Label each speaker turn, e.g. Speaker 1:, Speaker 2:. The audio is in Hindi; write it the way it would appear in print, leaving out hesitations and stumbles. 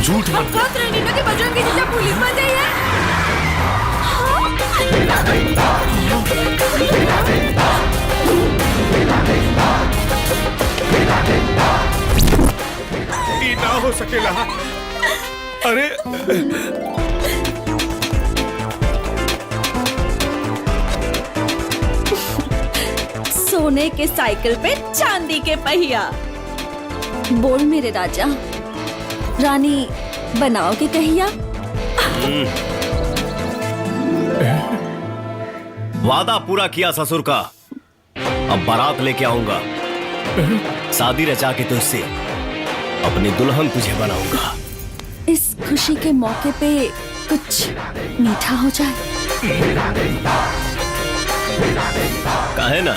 Speaker 1: झूठ मत बोल।
Speaker 2: कहत रहनी ना कि बजरंगी जीजा पुलिस में जाइए।
Speaker 1: ये ना हो सकेला। अरे
Speaker 2: सोने के साइकिल पे चांदी के पहिया। बोल मेरे राजा, रानी बनाओगे कहिया?
Speaker 3: वादा पूरा किया ससुर का, अब बारात लेके आऊंगा। शादी रचा के तुझसे अपनी दुल्हन तुझे बनाऊंगा।
Speaker 2: इस खुशी के मौके पे कुछ मीठा हो जाए।
Speaker 3: काहे ना?